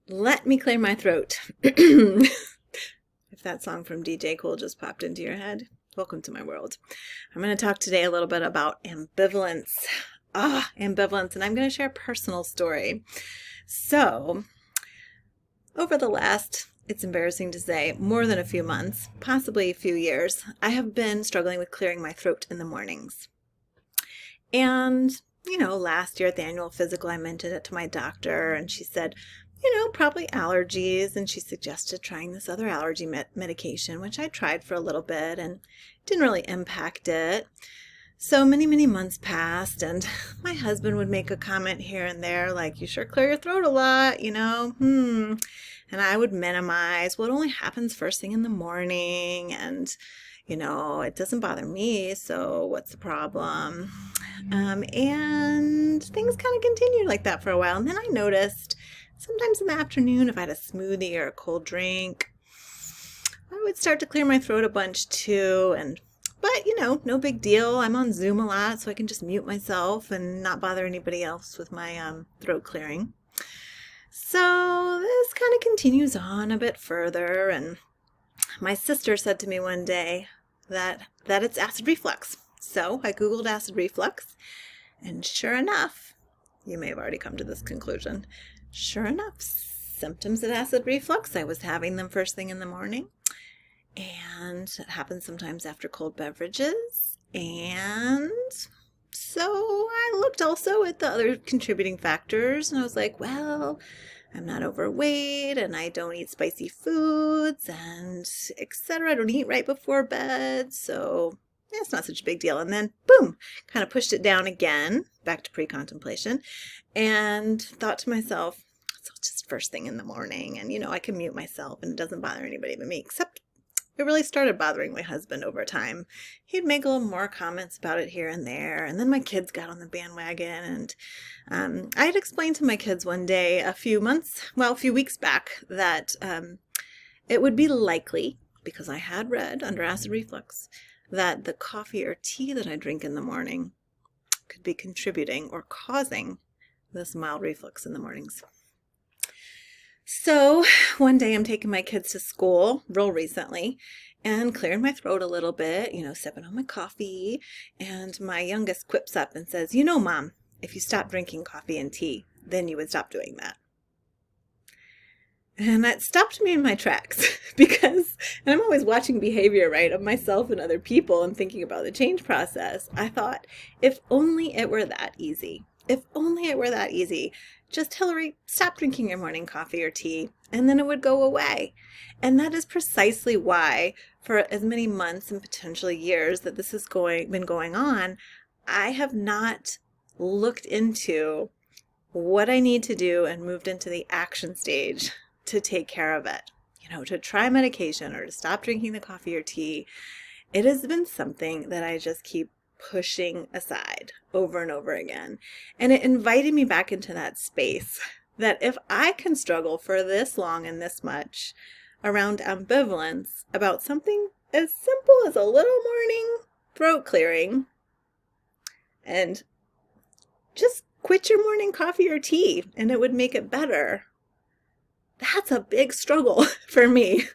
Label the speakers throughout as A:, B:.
A: Let me clear my throat. If that song from DJ Cole just popped into your head, welcome to my world. I'm going to talk today a little bit about ambivalence. Ambivalence, and I'm going to share a personal story. So, over the last, it's embarrassing to say, more than a few months, possibly a few years, I have been struggling with clearing my throat in the mornings. And, last year at the annual physical, I mentioned it to my doctor, and she said, probably allergies, and she suggested trying this other allergy medication, which I tried for a little bit and didn't really impact it. So many months passed, and my husband would make a comment here and there, like, you sure clear your throat a lot, And I would minimize, well, it only happens first thing in the morning, and, it doesn't bother me, so what's the problem? And things kind of continued like that for a while, and then I noticed sometimes in the afternoon, if I had a smoothie or a cold drink, I would start to clear my throat a bunch too. But no big deal. I'm on Zoom a lot, so I can just mute myself and not bother anybody else with my throat clearing. So this kind of continues on a bit further, and my sister said to me one day that it's acid reflux. So I Googled acid reflux, and sure enough, you may have already come to this conclusion. Sure enough, symptoms of acid reflux. I was having them first thing in the morning, and it happens sometimes after cold beverages. And so I looked also at the other contributing factors, and I was like, well, I'm not overweight, and I don't eat spicy foods, and etc. I don't eat right before bed, so it's not such a big deal. And then, boom, kind of pushed it down again, back to pre-contemplation, and thought to myself, it's just first thing in the morning, and I can mute myself, and it doesn't bother anybody but me, except it really started bothering my husband over time. He'd make a little more comments about it here and there, and then my kids got on the bandwagon, and I had explained to my kids one day a few weeks back that it would be likely, because I had read under acid reflux, that the coffee or tea that I drink in the morning could be contributing or causing this mild reflux in the mornings. So one day I'm taking my kids to school real recently and clearing my throat a little bit, sipping on my coffee, and my youngest quips up and says, Mom, if you stop drinking coffee and tea, then you would stop doing that. And that stopped me in my tracks and I'm always watching behavior, right, of myself and other people and thinking about the change process. I thought, if only it were that easy. If only it were that easy. Just, Hillary, stop drinking your morning coffee or tea, and then it would go away. And that is precisely why, for as many months and potentially years that this has been going on, I have not looked into what I need to do and moved into the action stage to take care of it. To try medication or to stop drinking the coffee or tea. It has been something that I just keep pushing aside over and over again. And it invited me back into that space that if I can struggle for this long and this much around ambivalence about something as simple as a little morning throat clearing, and just quit your morning coffee or tea and it would make it better. That's a big struggle for me.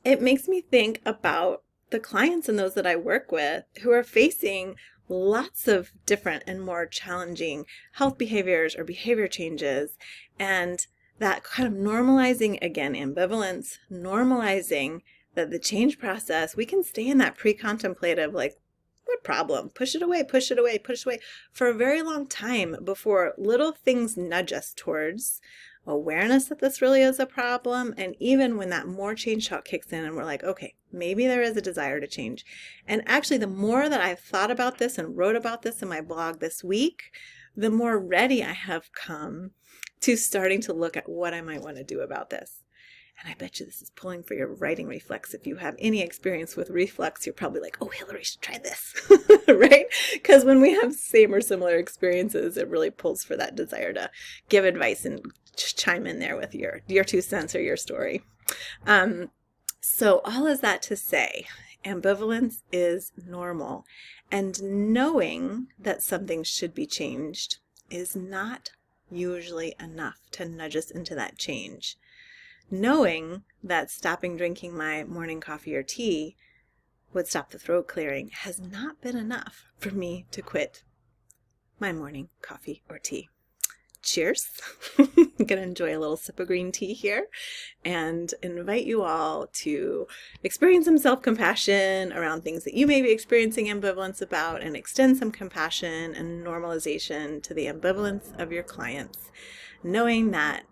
A: It makes me think about the clients and those that I work with who are facing lots of different and more challenging health behaviors or behavior changes, and that kind of normalizing, again, ambivalence, normalizing that the change process, we can stay in that pre-contemplative, like, what problem? Push it away, push it away, push it away for a very long time before little things nudge us towards awareness that this really is a problem. And even when that more change talk kicks in and we're like, okay, maybe there is a desire to change. And actually, the more that I've thought about this and wrote about this in my blog this week, the more ready I have come to starting to look at what I might want to do about this. And I bet you this is pulling for your writing reflex. If you have any experience with reflux, you're probably like, oh, Hillary should try this, right? Because when we have same or similar experiences, it really pulls for that desire to give advice and just chime in there with your 2 cents or your story. So all is that to say, ambivalence is normal. And knowing that something should be changed is not usually enough to nudge us into that change. Knowing that stopping drinking my morning coffee or tea would stop the throat clearing has not been enough for me to quit my morning coffee or tea. Cheers. I'm going to enjoy a little sip of green tea here and invite you all to experience some self-compassion around things that you may be experiencing ambivalence about, and extend some compassion and normalization to the ambivalence of your clients, knowing that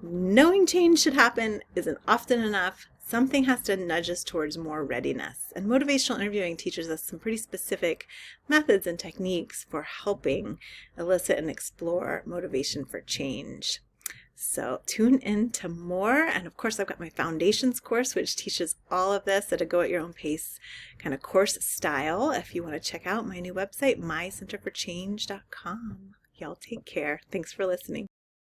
A: knowing change should happen isn't often enough. Something has to nudge us towards more readiness. And motivational interviewing teaches us some pretty specific methods and techniques for helping elicit and explore motivation for change. So tune in to more. And of course, I've got my foundations course, which teaches all of this at a go at your own pace kind of course style. If you want to check out my new website, mycenterforchange.com. Y'all take care. Thanks for listening.